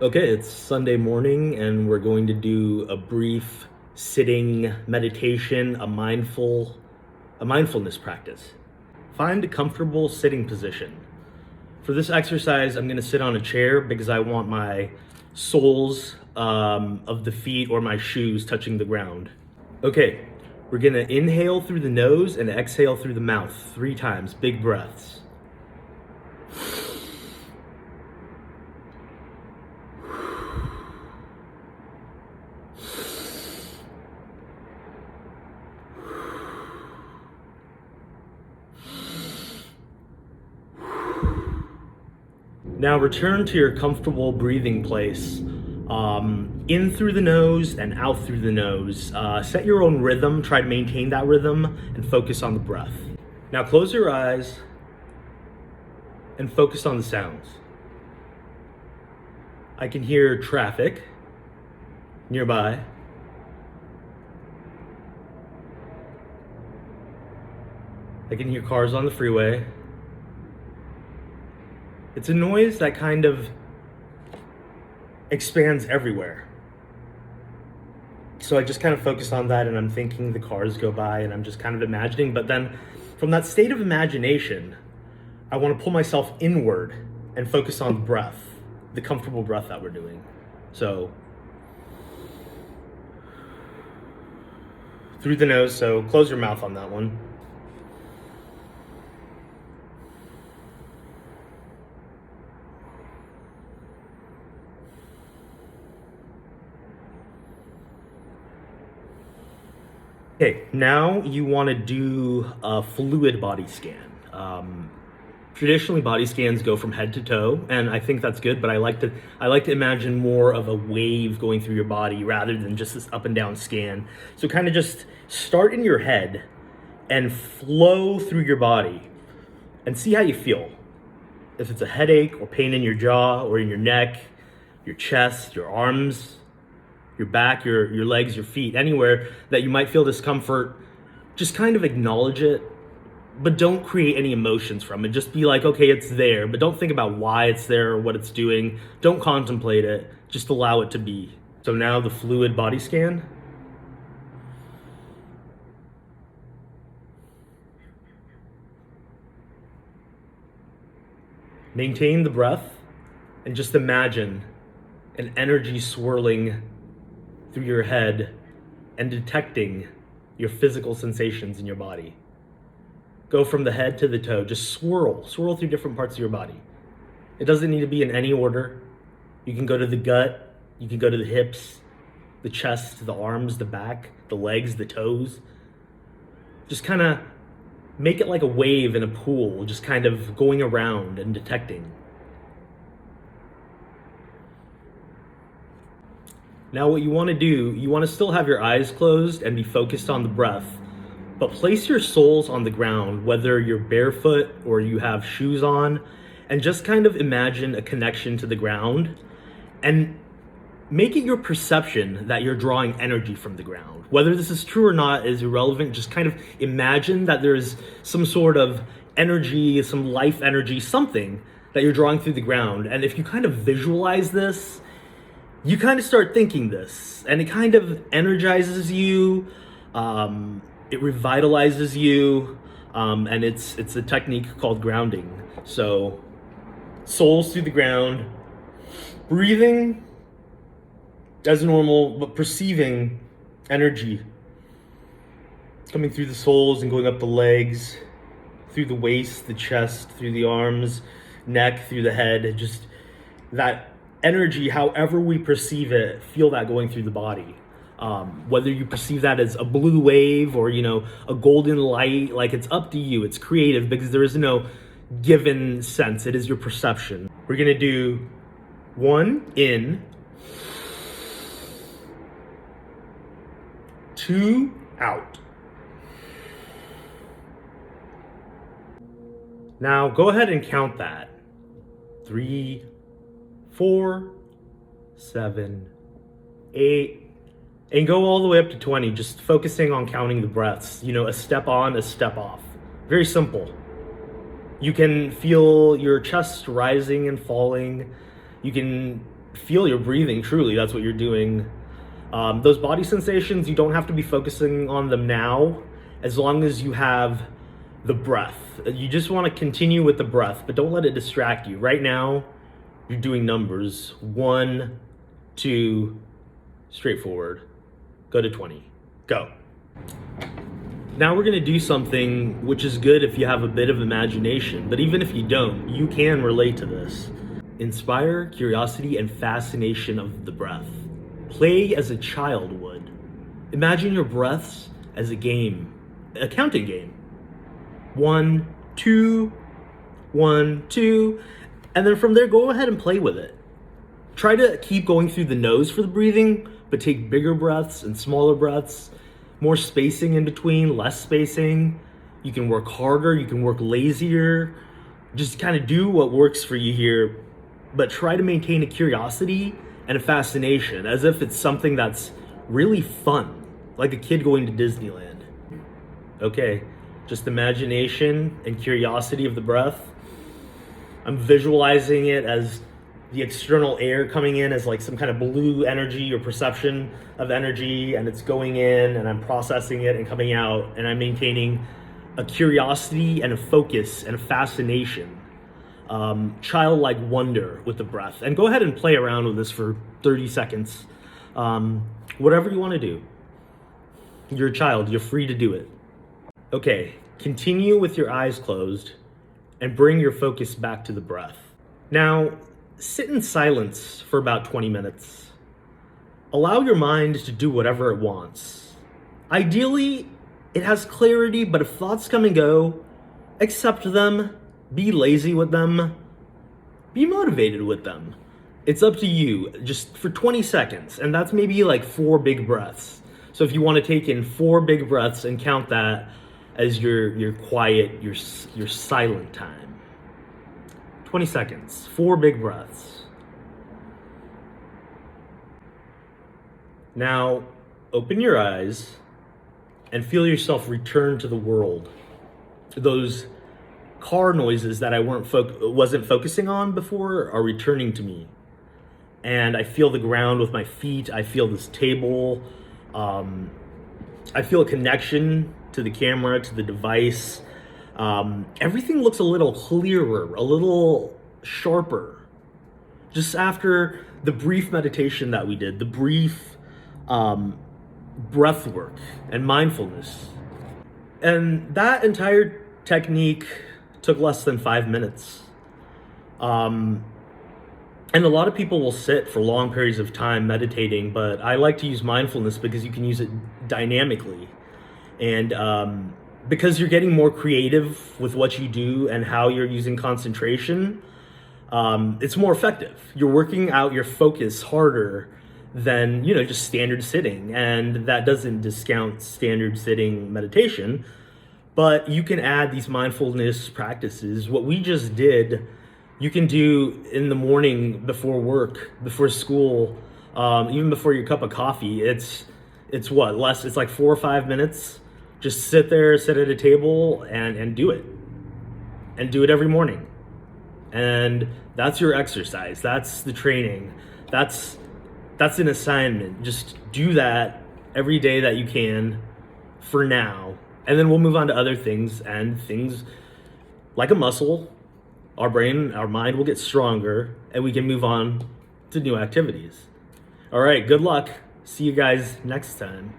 Okay, it's Sunday morning and we're going to do a brief sitting meditation, a mindfulness practice. Find a comfortable sitting position. For this exercise, I'm going to sit on a chair because I want my soles of the feet or my shoes touching the ground. Okay, we're going to inhale through the nose and exhale through the mouth 3 times, big breaths. Now return to your comfortable breathing place. In through the nose and out through the nose. Set your own rhythm, try to maintain that rhythm and focus on the breath. Now close your eyes and focus on the sounds. I can hear traffic nearby. I can hear cars on the freeway. It's a noise that kind of expands everywhere. So I just kind of focus on that and I'm thinking the cars go by and I'm just kind of imagining. But then from that state of imagination, I want to pull myself inward and focus on the breath, the comfortable breath that we're doing. So through the nose, so close your mouth on that one. Okay, now you want to do a fluid body scan. Traditionally, body scans go from head to toe, and I think that's good. But I like to imagine more of a wave going through your body rather than just this up and down scan. So kind of just start in your head and flow through your body, and see how you feel. If it's a headache or pain in your jaw or in your neck, your chest, your arms, your back, your legs, your feet, anywhere that you might feel discomfort, just kind of acknowledge it, but don't create any emotions from it. Just be like, okay, it's there, but don't think about why it's there or what it's doing. Don't contemplate it, just allow it to be. So now the fluid body scan. Maintain the breath and just imagine an energy swirling through your head and detecting your physical sensations in your body. Go from the head to the toe, just swirl through different parts of your body. It doesn't need to be in any order. You can go to the gut, you can go to the hips, the chest, the arms, the back, the legs, the toes. Just kind of make it like a wave in a pool, just kind of going around and detecting. Now what you want to do, you want to still have your eyes closed and be focused on the breath, but place your soles on the ground, whether you're barefoot or you have shoes on, and just kind of imagine a connection to the ground and make it your perception that you're drawing energy from the ground. Whether this is true or not is irrelevant. Just kind of imagine that there's some sort of energy, some life energy, something that you're drawing through the ground. And if you kind of visualize this, you kind of start thinking this, and it kind of energizes you, it revitalizes you, and it's a technique called grounding. So, soles through the ground, breathing as normal, but perceiving energy coming through the soles and going up the legs, through the waist, the chest, through the arms, neck, through the head, just that energy, however we perceive it, feel that going through the body. Whether you perceive that as a blue wave or, a golden light, like it's up to you. It's creative because there is no given sense. It is your perception. We're gonna do 1 in, 2 out. Now go ahead and count that. 3, 4, 7, 8, and go all the way up to 20, just focusing on counting the breaths, a step on, a step off. Very simple. You can feel your chest rising and falling. You can feel your breathing. Truly, that's what you're doing. Those body sensations, you don't have to be focusing on them now, as long as you have the breath. You just want to continue with the breath, but don't let it distract you. Right now, you're doing numbers. 1, 2, straightforward. Go to 20. Go. Now we're going to do something which is good if you have a bit of imagination, but even if you don't, you can relate to this. Inspire curiosity and fascination of the breath. Play as a child would. Imagine your breaths as a game, a counting game. 1, 2, 1, 2, and then from there, go ahead and play with it. Try to keep going through the nose for the breathing, but take bigger breaths and smaller breaths, more spacing in between, less spacing. You can work harder, you can work lazier. Just kind of do what works for you here, but try to maintain a curiosity and a fascination, as if it's something that's really fun, like a kid going to Disneyland. Okay, just imagination and curiosity of the breath. I'm visualizing it as the external air coming in as like some kind of blue energy or perception of energy, and it's going in and I'm processing it and coming out, and I'm maintaining a curiosity and a focus and a fascination, childlike wonder with the breath. And go ahead and play around with this for 30 seconds. Whatever you want to do. You're a child, you're free to do it. Okay, continue with your eyes closed and bring your focus back to the breath. Now, sit in silence for about 20 minutes. Allow your mind to do whatever it wants. Ideally, it has clarity, but if thoughts come and go, accept them, be lazy with them, be motivated with them. It's up to you, just for 20 seconds, and that's maybe like 4 big breaths. So if you want to take in 4 big breaths and count that as your quiet, your silent time. 20 seconds, 4 big breaths. Now, open your eyes and feel yourself return to the world. Those car noises that I wasn't focusing on before are returning to me. And I feel the ground with my feet. I feel this table. I feel a connection to the camera, to the device. Everything looks a little clearer, a little sharper. Just after the brief meditation that we did, the brief breath work and mindfulness. And that entire technique took less than 5 minutes. And a lot of people will sit for long periods of time meditating, but I like to use mindfulness because you can use it dynamically. And because you're getting more creative with what you do and how you're using concentration, it's more effective. You're working out your focus harder than, just standard sitting. And that doesn't discount standard sitting meditation, but you can add these mindfulness practices. What we just did, you can do in the morning before work, before school, even before your cup of coffee. It's what, less, it's like 4 or 5 minutes. Just sit there, sit at a table and do it. And do it every morning. And that's your exercise. That's the training. That's an assignment. Just do that every day that you can for now. And then we'll move on to other things, and things like a muscle, our brain, our mind will get stronger, and we can move on to new activities. All right, good luck. See you guys next time.